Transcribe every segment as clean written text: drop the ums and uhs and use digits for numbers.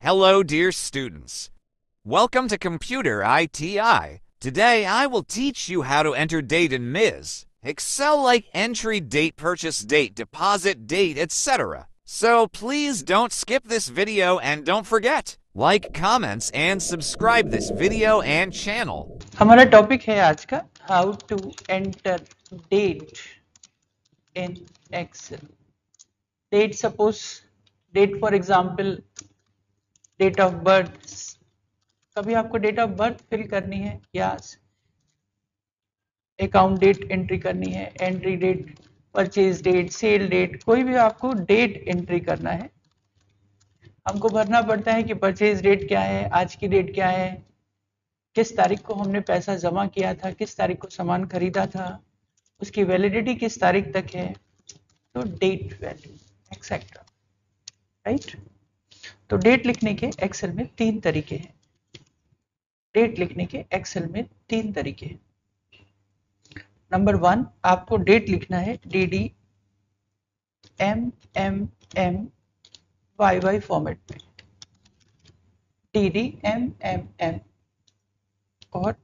Hello, dear students. Welcome to Computer ITI. Today, I will teach you how to enter date in MIS. Excel like entry date, purchase date, deposit date, etc. So please don't skip this video and don't forget, like, comments, and subscribe this video and channel. हमारा topic है आज का how to enter date in Excel. Date suppose date for example date of birth. कभी आपको date of birth fill करनी है या account date entry करनी है, entry date, purchase date, sale date, कोई भी आपको डेट एंट्री करना है। हमको भरना पड़ता है कि परचेज डेट क्या है, आज की डेट क्या है, किस तारीख को हमने पैसा जमा किया था, किस तारीख को सामान खरीदा था, उसकी वैलिडिटी किस तारीख तक है, तो डेट वैल्यू एक्सेट्रा, राइट। तो डेट लिखने के एक्सेल में तीन तरीके हैं। डेट लिखने के एक्सेल में तीन तरीके हैं। नंबर 1, आपको डेट लिखना है DD MMM YY फॉर्मेट में। DD MMM और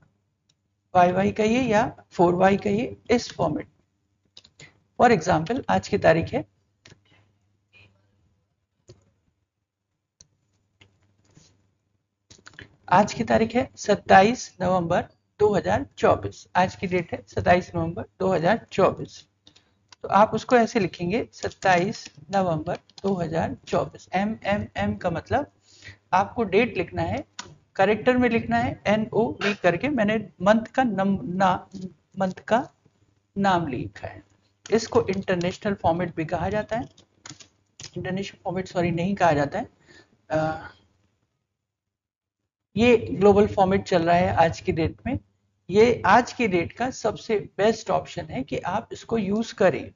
YY कहिए या 4Y कहिए, इस फॉर्मेट। फॉर एग्जाम्पल आज की तारीख है आज की तारीख है 27 नवंबर 2024। आज की डेट है 27 नवंबर 2024। तो आप उसको ऐसे लिखेंगे 27 नवंबर 2024। MMM का मतलब आपको डेट लिखना है, करेक्टर में लिखना है NO लिख करके मैंने मंथ का नाम लिखा है। इसको इंटरनेशनल फॉर्मेट भी कहा जाता है। इंटरनेशनल फॉर्मेट नहीं कहा जाता है, ये ग्लोबल फॉर्मेट चल रहा है आज की डेट में। ये आज की डेट का सबसे बेस्ट ऑप्शन है कि आप इसको यूज करें।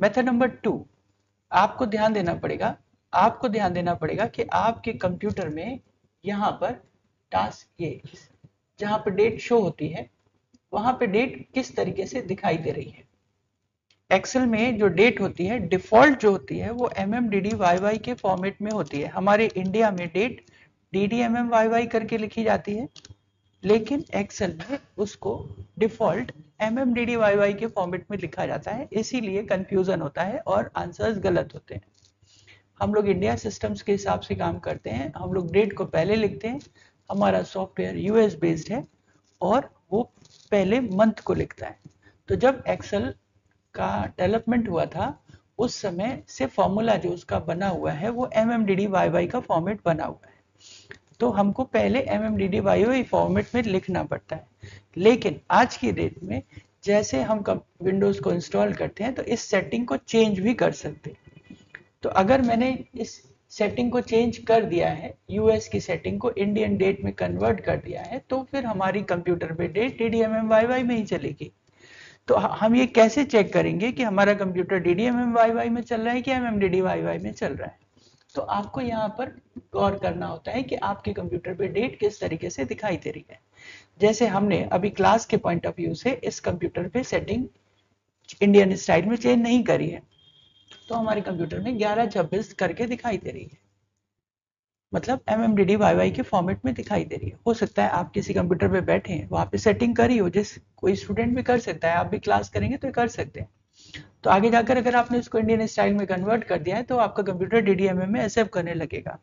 मेथड नंबर 2, आपको ध्यान देना पड़ेगा कि आपके कंप्यूटर में यहाँ पर टास्क ये जहाँ पे डेट शो होती है वहां पे डेट किस तरीके से दिखाई दे रही है। एक्सेल में जो डेट होती है डिफॉल्ट जो होती है वो MMDDYY के फॉर्मेट में होती है। हमारे इंडिया में डेट DDMMYY करके लिखी जाती है, लेकिन एक्सेल में उसको डिफॉल्ट MMDDYY के फॉर्मेट में लिखा जाता है। इसीलिए कंफ्यूजन होता है और आंसर्स गलत होते हैं। हम लोग इंडिया सिस्टम्स के हिसाब से काम करते हैं। हम लोग डेट को पहले लिखते हैं। हमारा सॉफ्टवेयर US बेस्ड है और वो पहले मंथ को लिखता है। तो जब एक्सेल का डेवलपमेंट हुआ था उस समय से फॉर्मूला जो उसका बना हुआ है वो MMDDYY का फॉर्मेट बना हुआ है। तो हमको पहले MMDDYY फॉर्मेट में लिखना पड़ता है। लेकिन आज की डेट में जैसे हम विंडोज को इंस्टॉल करते हैं तो इस सेटिंग को चेंज भी कर सकते हैं। तो अगर मैंने इस सेटिंग को चेंज कर दिया है, US की सेटिंग को इंडियन डेट में कन्वर्ट कर दिया है, तो फिर हमारी कंप्यूटर पे डेट DDMMYY में ही चलेगी। तो हम ये कैसे चेक करेंगे कि हमारा कंप्यूटर DDMMYY में चल रहा है कि MMDDYY में चल रहा है। तो आपको यहाँ पर गौर करना होता है कि आपके कंप्यूटर पे डेट किस तरीके से दिखाई दे रही है। जैसे हमने अभी क्लास के पॉइंट ऑफ व्यू से इस कंप्यूटर पे सेटिंग इंडियन स्टाइल में चेंज नहीं करी है, तो हमारे कंप्यूटर में 1126 करके दिखाई दे रही है, मतलब MMDDYY के फॉर्मेट में दिखाई दे रही है। हो सकता है आप किसी कंप्यूटर पे बैठे हैं, वहां पे सेटिंग करी हो, जिस कोई स्टूडेंट भी कर सकता है, आप भी क्लास करेंगे तो कर सकते हैं। तो आगे जाकर अगर आपने इसको इंडियन स्टाइल में कन्वर्ट कर दिया है तो आपका कंप्यूटर DDMM में एक्सेप्ट करने लगेगा,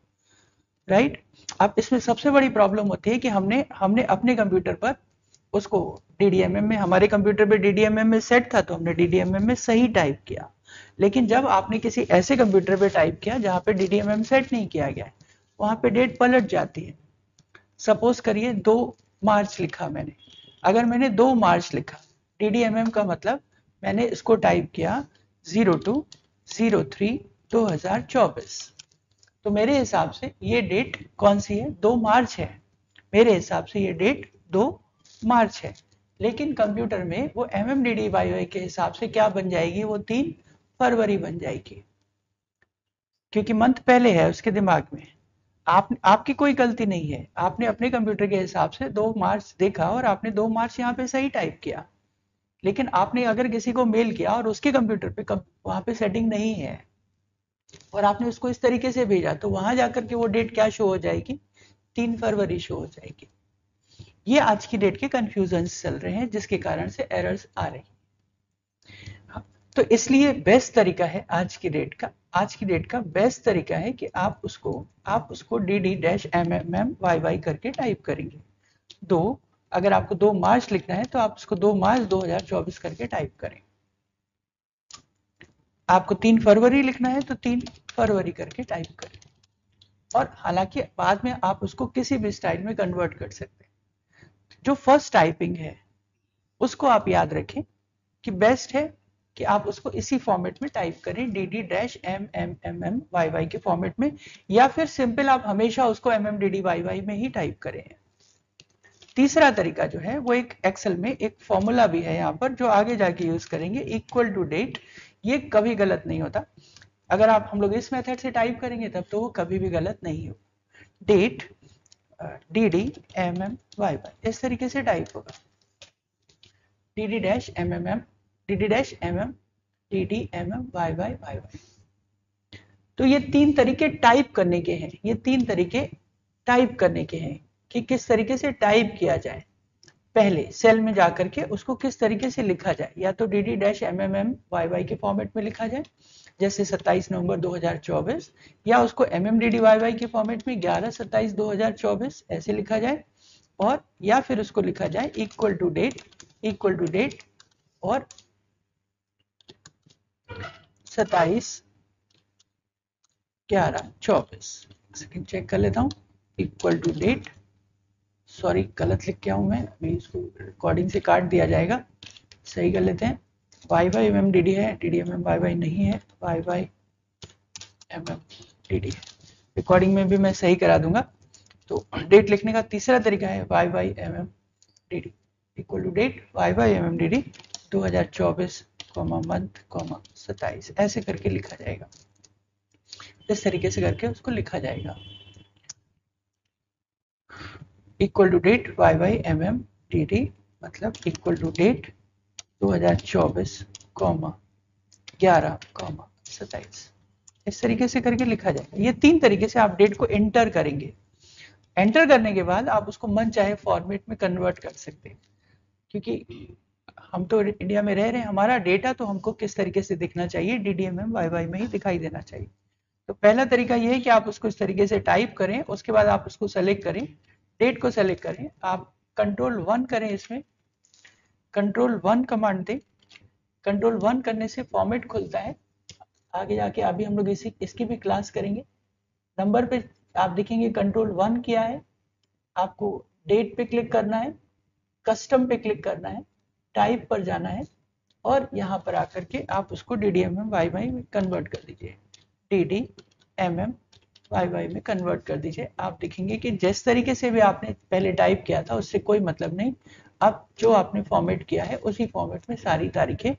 राइट। अब इसमें सबसे बड़ी प्रॉब्लम होती है कि हमने अपने कंप्यूटर पर उसको DDMM में, हमारे कंप्यूटर पे DDMM में सेट था तो हमने DDMM में सही टाइप किया। लेकिन जब आपने किसी ऐसे कंप्यूटर पे टाइप किया जहाँ पे DDMM सेट नहीं किया गया है, वहां पे डेट पलट जाती है। सपोज करिए 2 मार्च लिखा मैंने। अगर मैंने 2 मार्च लिखा, DDMM का मतलब मैंने इसको टाइप किया 02/03/2024, तो मेरे हिसाब से ये डेट कौन सी है, 2 मार्च है। मेरे हिसाब से ये डेट 2 मार्च है। लेकिन कंप्यूटर में वो MMDDYY के हिसाब से क्या बन जाएगी, वो 3 फरवरी बन जाएगी, क्योंकि मंथ पहले है उसके दिमाग में। आपकी कोई गलती नहीं है, आपने अपने कंप्यूटर के हिसाब से 2 मार्च देखा और आपने 2 मार्च यहाँ पे सही टाइप किया। लेकिन आपने अगर किसी को मेल किया और उसके कंप्यूटर पे वहां पे सेटिंग नहीं है, और आपने उसको इस तरीके से भेजा, तो वहां जाकर के वो डेट क्या शो हो जाएगी, 3 फरवरी शो हो जाएगी। ये आज की डेट के कंफ्यूजन चल रहे हैं जिसके कारण से एरर्स आ रही। तो इसलिए बेस्ट तरीका है आज की डेट का बेस्ट तरीका है कि आप उसको dd-MMMYY करके टाइप करेंगे। दो, अगर आपको 2 मार्च लिखना है तो आप उसको 2 मार्च 2024 करके टाइप करें। आपको 3 फरवरी लिखना है तो 3 फरवरी करके टाइप करें। और हालांकि बाद में आप उसको किसी भी स्टाइल में कन्वर्ट कर सकते हैं। जो फर्स्ट टाइपिंग है उसको आप याद रखें कि बेस्ट है कि आप उसको इसी फॉर्मेट में टाइप करें, dd-MMMYY के फॉर्मेट में, या फिर सिंपल आप हमेशा उसको MMDDYY में ही टाइप करें। तीसरा तरीका जो है वो एक एक्सेल में एक फॉर्मूला भी है यहाँ पर जो आगे जाके यूज करेंगे, इक्वल टू डेट। ये कभी गलत नहीं होता। अगर आप हम लोग इस मेथड से टाइप करेंगे तब तो वो कभी भी गलत नहीं हो। डेट dd-MMYY इस तरीके से टाइप होगा, dd-MMMYY। तो ये 3 तरीके टाइप करने के हैं, ये 3 तरीके टाइप करने के हैं कि किस तरीके से टाइप किया जाए। पहले सेल में जाकर के उसको किस तरीके से लिखा जाए, या तो dd-MMMYY के फॉर्मेट में लिखा जाए जैसे 27 नवंबर 2024, या उसको MMDDYY के फॉर्मेट में 11/27/2024 ऐसे लिखा जाए, और या फिर उसको लिखा जाए इक्वल टू डेट और 27/11/24। सेकंड चेक कर लेता हूँ, इक्वल टू डेट, सॉरी गलत लिख के आऊँ मैं, अभी इसको रिकॉर्डिंग से काट दिया जाएगा, सही कर लेते हैं। YYMMDD है, DDMMYY नहीं है, YYMMDD है। रिकॉर्डिंग में भी मैं सही करा दूंगा। तो डेट लिखने का तीसरा तरीका है YYMMDD equal to date YYMMDD 2024 month 27 ऐसे करके लिखा जाएगा। इस तरीके से करके उसको लिखा जाएगा, इक्वल टू डेट YYMMDD मतलब इक्वल टू डेट 2024 11/27 इस तरीके से करके लिखा जाएगा। ये 3 तरीके से आप डेट को एंटर करेंगे। एंटर करने के बाद आप उसको मन चाहे फॉर्मेट में कन्वर्ट कर सकते हैं, क्योंकि हम तो इंडिया में रह रहे हैं, हमारा डेटा तो हमको किस तरीके से दिखना चाहिए, DDMMYY में ही दिखाई देना चाहिए। तो पहला तरीका ये है कि आप उसको इस तरीके से टाइप करें, उसके बाद आप उसको सेलेक्ट करें, डेट को सेलेक्ट करें, आप Ctrl+1 करें, इसमें Ctrl+1 कमांड दें। Ctrl+1 करने से फॉर्मेट खुलता है। आगे जाके अभी हम लोग इसकी भी क्लास करेंगे। नंबर पे आप देखेंगे Ctrl+1 किया है, आपको डेट पे क्लिक करना है, कस्टम पे क्लिक करना है, टाइप पर जाना है, और यहाँ पर आकर के आप उसको DDMMYY में कन्वर्ट कर दीजिए, DDMMYY में कन्वर्ट कर दीजिए। आप देखेंगे कि जिस तरीके से भी आपने पहले टाइप किया था उससे कोई मतलब नहीं, अब जो आपने फॉर्मेट किया है उसी फॉर्मेट में सारी तारीखें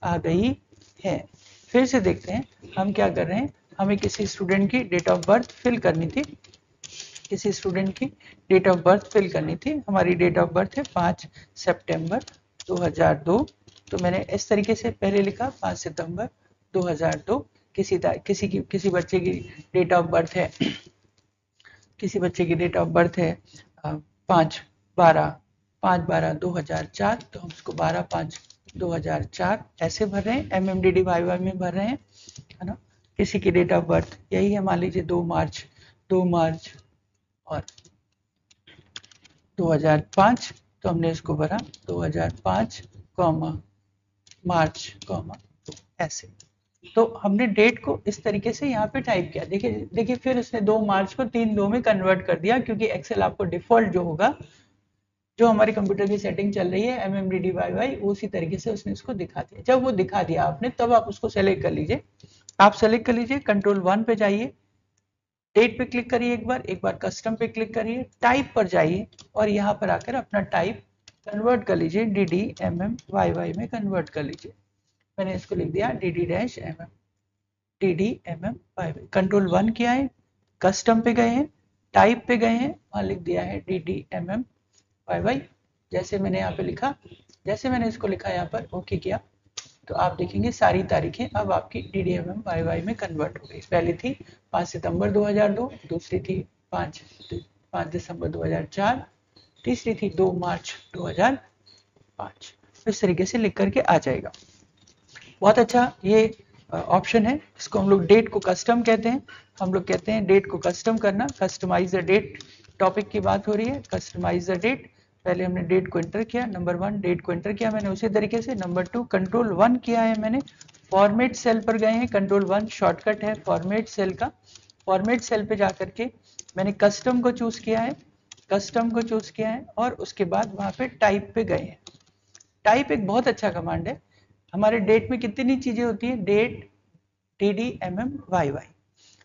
आ गई है। फिर से देखते हैं हम क्या कर रहे हैं। हमें किसी स्टूडेंट की डेट ऑफ बर्थ फिल करनी थी, किसी स्टूडेंट की डेट ऑफ बर्थ फिल करनी थी। हमारी डेट ऑफ बर्थ है 5 सितंबर 2002। तो मैंने इस तरीके से पहले लिखा 5 सितंबर 2002। किसी बच्चे की डेट ऑफ बर्थ है, किसी बच्चे की डेट ऑफ बर्थ है 5/12/2004, तो हम उसको 12/5/2004 ऐसे भर रहे हैं, MMDDYY में भर रहे हैं, है ना। किसी की डेट ऑफ बर्थ यही है, मान लीजिए 2 मार्च और 2005, तो हमने इसको भरा 2005, मार्च, ऐसे। तो हमने डेट को इस तरीके से यहाँ पे टाइप किया। देखिए फिर उसने 2 मार्च को 3/2 में कन्वर्ट कर दिया, क्योंकि एक्सेल आपको डिफॉल्ट जो होगा, जो हमारे कंप्यूटर की सेटिंग चल रही है MMDDYY, उसी तरीके से उसने इसको दिखा दिया। जब वो दिखा दिया आपने, तब आप उसको सेलेक्ट कर लीजिए। आप सेलेक्ट कर लीजिए, Ctrl+1 पे जाइए, डेट पे क्लिक करिए, एक बार कस्टम पे क्लिक करिए, टाइप पर जाइए, और यहाँ पर आकर अपना टाइप कन्वर्ट कर लीजिए, DDMMYY में कन्वर्ट कर लीजिए। मैंने इसको लिख दिया DDMMYY। Ctrl+1 किया है, कस्टम पे गए हैं, टाइप पे गए हैं, वहां लिख दिया है DDMMYY। जैसे मैंने यहाँ पे लिखा, जैसे मैंने इसको लिखा यहाँ पर, ओके किया, तो आप देखेंगे सारी तारीखें अब आपकी DDMM YY में कन्वर्ट हो गई। पहली थी 5 सितंबर 2002, दूसरी थी 5 दिसंबर 2004, तीसरी थी 2 मार्च 2005। इस तरीके से लिख करके आ जाएगा। बहुत अच्छा ये ऑप्शन है। इसको हम लोग डेट को कस्टम कहते हैं। हम लोग कहते हैं डेट को कस्टम करना, कस्टमाइज द डेट। टॉपिक की बात हो रही है, कस्टमाइज द डेट। पहले हमने डेट को एंटर किया, नंबर 1 डेट को एंटर किया मैंने उसी तरीके से। नंबर 2 कंट्रोल 1 किया है मैंने, फॉर्मेट सेल पर गए हैं, कंट्रोल 1 शॉर्टकट है फॉर्मेट सेल का। फॉर्मेट सेल पे जाकर के मैंने कस्टम को चूज किया है, कस्टम को चूज किया है और उसके बाद वहां पे टाइप पे गए हैं। टाइप एक बहुत अच्छा कमांड है। हमारे डेट में कितनी चीजें होती है, डेट, DDMM YY।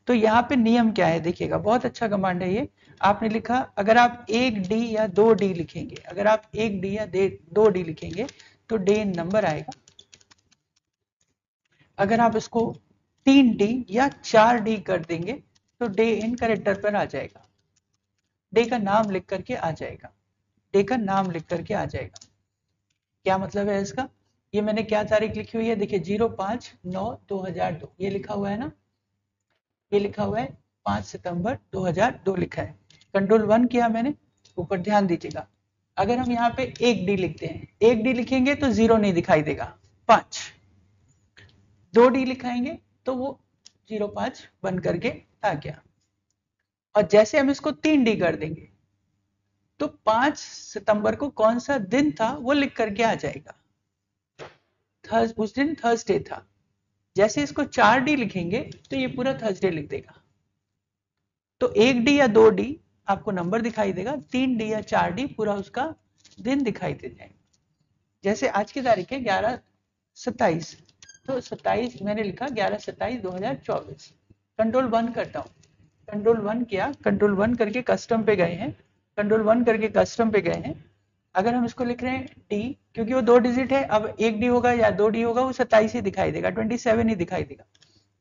तो यहाँ पे नियम क्या है देखिएगा, बहुत अच्छा कमांड है ये। आपने लिखा, अगर आप 1D या 2D लिखेंगे, अगर आप 1D या 2D लिखेंगे तो डे इन नंबर आएगा। अगर आप इसको 3D या 4D कर देंगे तो डे इन कैरेक्टर पर आ जाएगा। डे का नाम लिख करके आ जाएगा, डे का नाम लिख करके आ जाएगा। क्या मतलब है इसका, ये मैंने क्या तारीख लिखी हुई है, देखिए 05/9/2002 ये लिखा हुआ है ना, ये लिखा हुआ है 5 सितंबर 2002 लिखा है। कंट्रोल 1 किया मैंने, ऊपर ध्यान दीजिएगा। अगर हम यहाँ पे 1D लिखते हैं, 1D लिखेंगे तो 0 नहीं दिखाई देगा 5, 2D लिखाएंगे तो वो 05 बन करके आ गया। और जैसे हम इसको 3D कर देंगे तो 5 सितंबर को कौन सा दिन था वो लिख करके आ जाएगा। उस दिन थर्सडे था। जैसे इसको 4D लिखेंगे तो ये पूरा थर्सडे लिख देगा। तो 1D या 2D आपको नंबर दिखाई देगा, 3D या 4D पूरा उसका दिन दिखाई दे जाएगा। जैसे आज की तारीख है 11/27, तो 27 मैंने लिखा 11/27/2024। कंट्रोल 1 करता हूँ, कंट्रोल 1 किया, कंट्रोल 1 करके कस्टम पे गए हैं, कंट्रोल 1 करके कस्टम पे गए हैं। अगर हम इसको लिख रहे हैं D, क्योंकि वो 2 डिजिट है, अब 1D होगा या 2D होगा वो 27 ही दिखाई देगा, 27 ही दिखाई देगा।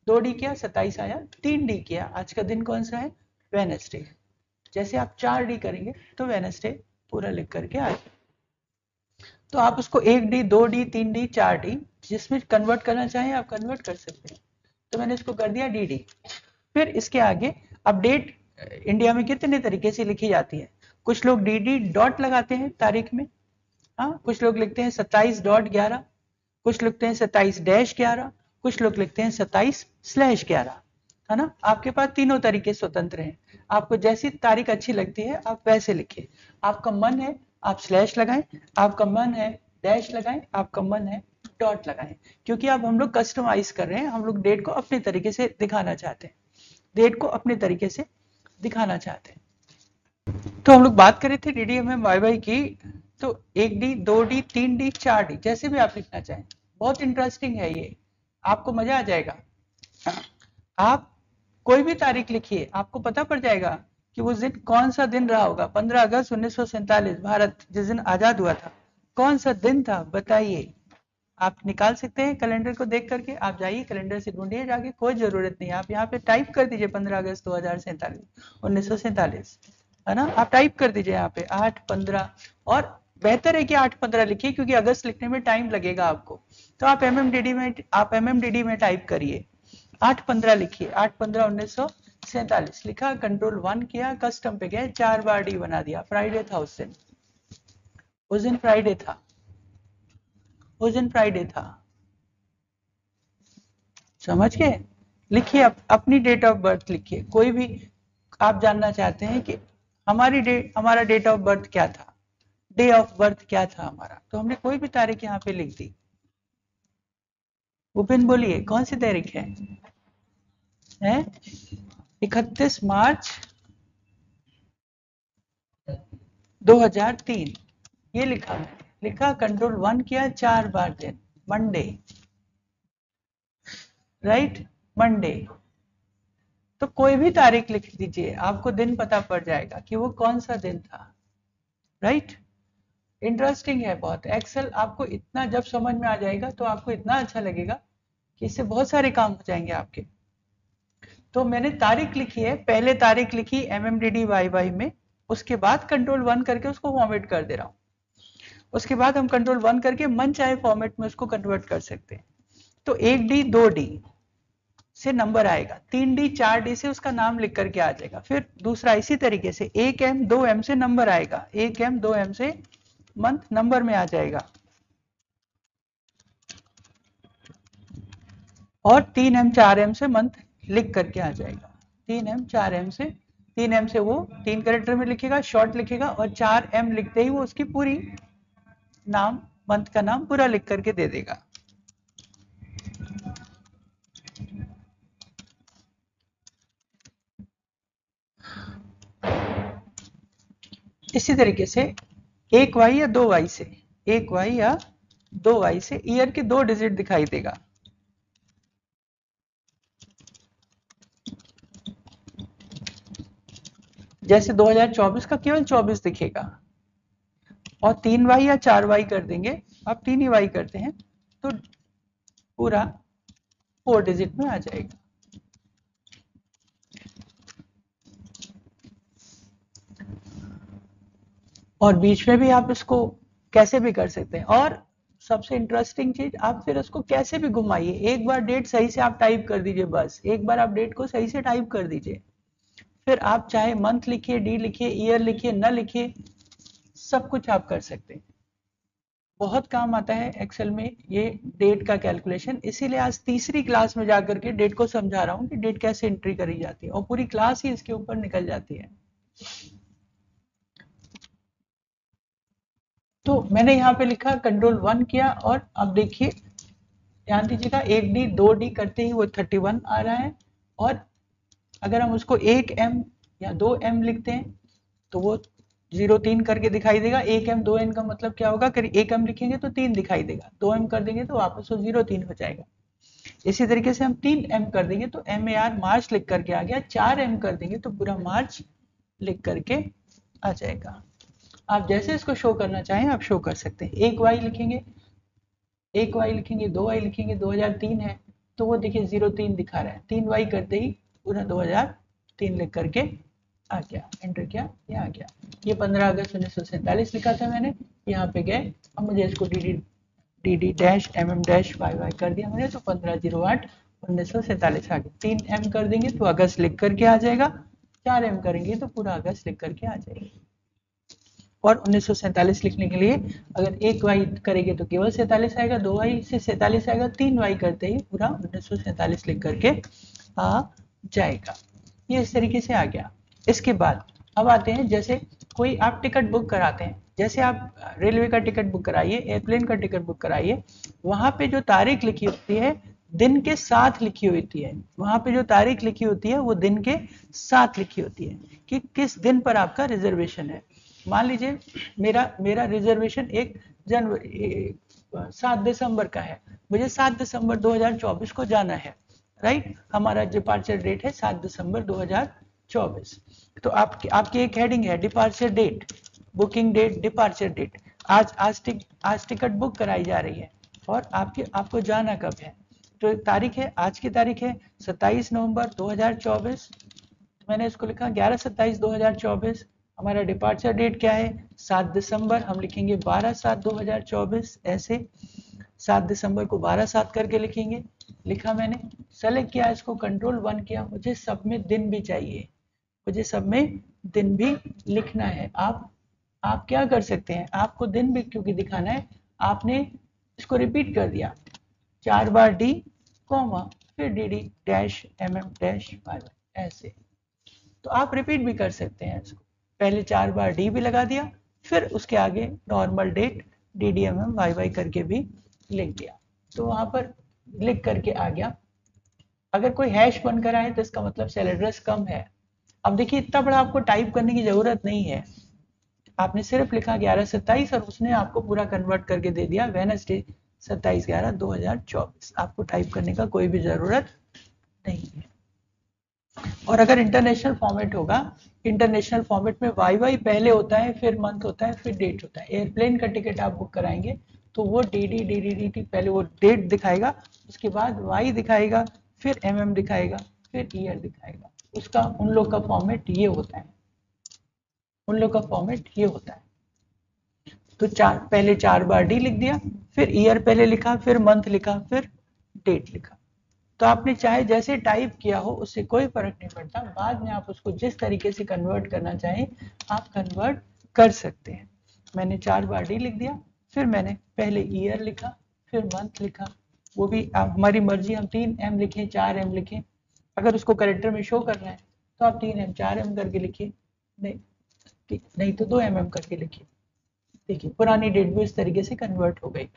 2D किया 27 आया, 3D किया, आज का दिन कौन सा है, वेडनेसडे। जैसे आप 4D करेंगे तो वेडनेसडे पूरा लिख करके आ जाए। तो आप उसको 1D 2D 3D 4D जिसमें कन्वर्ट करना चाहें आप कन्वर्ट कर सकते हैं। तो मैंने इसको कर दिया DD। फिर इसके आगे अब डेट इंडिया में कितने तरीके से लिखी जाती है। कुछ लोग DD डॉट लगाते हैं तारीख में, हाँ, कुछ लोग लिखते हैं 27.11, कुछ लिखते हैं 27-11, कुछ लोग लिखते हैं 27/11, है ना। आपके पास तीनों तरीके स्वतंत्र हैं, आपको जैसी तारीख अच्छी लगती है आप वैसे लिखिए। आपका मन है आप स्लैश लगाएं, आपका मन है डैश लगाएं, आपका मन है डॉट लगाएं, क्योंकि अब हम लोग कस्टमाइज कर रहे हैं, हम लोग डेट को अपने तरीके से दिखाना चाहते हैं, डेट को अपने तरीके से दिखाना चाहते हैं। तो हम लोग बात कर रहे थे DDMM YY की, तो 1D 2D 3D 4D जैसे भी आप लिखना चाहें। बहुत इंटरेस्टिंग है ये, आपको मजा आ जाएगा। आप कोई भी तारीख लिखिए, आपको पता पड़ जाएगा कि उस दिन कौन सा दिन रहा होगा। 15 अगस्त 1947 भारत जिस दिन आजाद हुआ था, कौन सा दिन था बताइए। आप निकाल सकते हैं कैलेंडर को देख करके, आप जाइए कैलेंडर से ढूंढिए जाके, कोई जरूरत नहीं, आप यहाँ पे टाइप कर दीजिए 15 अगस्त 1947, है ना। आप टाइप कर दीजिए यहाँ पे 8/15, और बेहतर है कि 8/15 लिखिए क्योंकि अगस्त लिखने में टाइम लगेगा आपको। तो आप MMDD में टाइप करिए 8/15 लिखिए, 8/15/1947 लिखा, कंट्रोल 1 किया, कस्टम पे गए, 4 बार D बना दिया। फ्राइडे था उस दिन फ्राइडे था, उस दिन फ्राइडे था, समझ गए। लिखिए अपनी डेट ऑफ बर्थ लिखिए, कोई भी आप जानना चाहते हैं कि हमारा डेट ऑफ बर्थ क्या था, डे ऑफ बर्थ क्या था हमारा, तो हमने कोई भी तारीख यहाँ पे लिख दी। भूपेन बोलिए कौन सी तारीख है 31 मार्च 2003, ये लिखा है, लिखा, कंट्रोल 1 किया, 4 बार दिन, मंडे, राइट, मंडे। तो कोई भी तारीख लिख दीजिए, आपको दिन पता पड़ जाएगा कि वो कौन सा दिन था, राइट। इंटरेस्टिंग है बहुत। एक्सेल आपको इतना जब समझ में आ जाएगा तो आपको इतना अच्छा लगेगा कि इससे बहुत सारे काम हो जाएंगे आपके। तो मैंने तारीख लिखी है, पहले तारीख लिखी MMDD YY में, उसके बाद कंट्रोल 1 करके उसको फॉर्मेट कर दे रहा हूँ। उसके बाद हम कंट्रोल 1 करके मन चाहे फॉर्मेट में उसको कन्वर्ट कर सकते हैं। तो 1D 2D से नंबर आएगा, 3D 4D से उसका नाम लिख करके आ जाएगा। फिर दूसरा इसी तरीके से 1M 2M से नंबर आएगा, 1M 2M से मंथ नंबर में आ जाएगा, और 3M 4M से मंथ लिख करके आ जाएगा। 3M 4M से, 3M से वो 3 कैरेक्टर में लिखेगा, शॉर्ट लिखेगा, और 4M लिखते ही वो उसकी पूरी नाम, मंथ का नाम पूरा लिख करके दे देगा। इसी तरीके से 1Y या 2Y से, 1Y या 2Y से ईयर के 2 डिजिट दिखाई देगा। जैसे 2024 का केवल 24 दिखेगा, और 3Y या 4Y कर देंगे, आप 3 ही Y करते हैं तो पूरा 4 डिजिट में आ जाएगा। और बीच में भी आप इसको कैसे भी कर सकते हैं। और सबसे इंटरेस्टिंग चीज, आप फिर उसको कैसे भी घुमाइए, एक बार डेट सही से आप टाइप कर दीजिए, बस एक बार आप डेट को सही से टाइप कर दीजिए, फिर आप चाहे मंथ लिखिए, डी लिखिए, ईयर लिखिए, न लिखिए, सब कुछ आप कर सकते हैं। बहुत काम आता है एक्सेल में ये डेट का कैलकुलेशन, इसीलिए आज तीसरी क्लास में जाकर के डेट को समझा रहा हूँ कि डेट कैसे एंट्री करी जाती है, और पूरी क्लास ही इसके ऊपर निकल जाती है। तो मैंने यहाँ पे लिखा कंट्रोल 1 किया, और अब देखिए ध्यान दीजिएगा, 1D 2D करते ही वो 31 आ रहा है, और अगर हम उसको 1M या 2M लिखते हैं तो वो 03 करके दिखाई देगा। 1M 2M का मतलब क्या होगा, अगर 1M लिखेंगे तो 3 दिखाई देगा, 2M कर देंगे तो वापस वो 03 हो जाएगा। इसी तरीके से हम 3M कर देंगे तो MAR मार्च लिख करके आ गया, 4M कर देंगे तो पूरा मार्च लिख करके आ जाएगा। आप जैसे इसको शो करना चाहें आप शो कर सकते हैं। 1Y लिखेंगे, 1Y लिखेंगे, 2Y लिखेंगे, 2003 है तो वो देखिए 03 दिखा रहा है, 3Y करते ही पूरा 2003 लिख करके आ गया, एंटर किया, ये आ गया। ये 15 अगस्त 1947 लिखा था मैंने, यहाँ पे गए, अब मुझे इसको D dash MM dash YY कर दिया मैंने, तो 15/08/1947 आ गया। 3M कर देंगे तो अगस्त लिख करके आ जाएगा, 4M करेंगे तो पूरा अगस्त लिख करके आ जाएगा। और 1947 लिखने के लिए अगर 1Y करेंगे तो केवल 47 आएगा, 2Y से 47 आएगा, 3Y करते ही पूरा 1947 लिख करके आ जाएगा। ये इस तरीके से आ गया। इसके बाद अब आते हैं, जैसे कोई आप टिकट बुक कराते हैं, जैसे आप रेलवे का टिकट बुक कराइए, एयरप्लेन का टिकट बुक कराइए, वहां पे जो तारीख लिखी होती है दिन के साथ लिखी होती है, वहां पे जो तारीख लिखी होती है वो दिन के साथ लिखी होती है कि किस दिन पर आपका रिजर्वेशन है। मान लीजिए मेरा रिजर्वेशन 7 दिसंबर का है, मुझे 7 दिसंबर 2024 को जाना है, राइट। हमारा डिपार्चर डेट है 7 दिसंबर 2024। तो आपकी एक हेडिंग है departure date, booking date, departure date. आज टिकट बुक कराई जा रही है और आपको जाना कब है, तो तारीख है, आज की तारीख है 27 नवंबर 2024, मैंने इसको लिखा 11/27/2024। हमारा डिपार्चर डेट क्या है 7 दिसंबर, हम लिखेंगे 12/7/2024, ऐसे 7 दिसंबर को 12/7 करके लिखेंगे। लिखा मैंने, सेलेक्ट किया, इसको कंट्रोल 1 किया, मुझे सब में दिन भी चाहिए, मुझे सब में दिन भी लिखना है। आप क्या कर सकते हैं, आपको दिन भी क्योंकि दिखाना है, आपने इसको रिपीट कर दिया 4 बार डी कॉमा फिर D D dash MM dash ऐसे। तो आप रिपीट भी कर सकते हैं इसको, पहले 4 बार डी भी लगा दिया, फिर उसके आगे नॉर्मल डेट DDMM YY करके भी लिख दिया, तो वहां पर लिख करके आ गया। अगर कोई हैश बनकर आए तो इसका मतलब सेल एड्रेस कम है। अब देखिए इतना बड़ा आपको टाइप करने की जरूरत नहीं है, आपने सिर्फ लिखा 11/27 और उसने आपको पूरा कन्वर्ट करके दे दिया वेडनेसडे 27/11/2024। आपको टाइप करने का कोई भी जरूरत नहीं है। और अगर इंटरनेशनल फॉर्मेट होगा, इंटरनेशनल फॉर्मेट में YY पहले होता है, फिर मंथ होता है, फिर डेट होता है। एयरप्लेन का टिकट आप बुक कराएंगे तो वो DD पहले वो डेट दिखाएगा, उसके बाद Y दिखाएगा, फिर MM दिखाएगा, फिर ईयर दिखाएगा। उसका उन लोग का फॉर्मेट ये होता है, उन लोग का फॉर्मेट ये होता है। तो पहले 4 बार डी लिख दिया, फिर ईयर पहले लिखा, फिर मंथ लिखा, फिर डेट लिखा। तो आपने चाहे जैसे टाइप किया हो उससे कोई फर्क नहीं पड़ता, बाद में आप उसको जिस तरीके से कन्वर्ट करना चाहें आप कन्वर्ट कर सकते हैं। मैंने 4 बार डी लिख दिया, फिर मैंने पहले ईयर लिखा, फिर मंथ लिखा, वो भी हमारी मर्जी, हम 3 एम लिखें 4 एम लिखें, अगर उसको करेक्टर में शो करना है तो आप 3 एम 4 एम करके लिखिए, नहीं तो 2 एम करके लिखिए। देखिए पुरानी डेट भी इस तरीके से कन्वर्ट हो गई।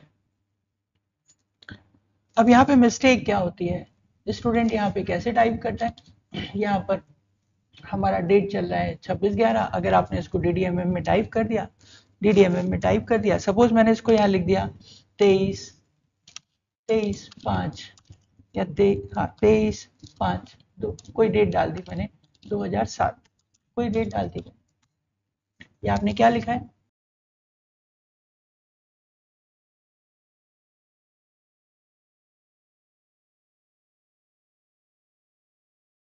अब यहाँ पे मिस्टेक क्या होती है, स्टूडेंट यहाँ पे कैसे टाइप करता है, यहाँ पर हमारा डेट चल रहा है 26/11, अगर आपने इसको DDMM में टाइप कर दिया, DDMM में टाइप कर दिया, सपोज मैंने इसको यहाँ लिख दिया 23/5 या 23/5 कोई डेट डाल दी मैंने 2007, कोई डेट डाल दी। ये आपने क्या लिखा है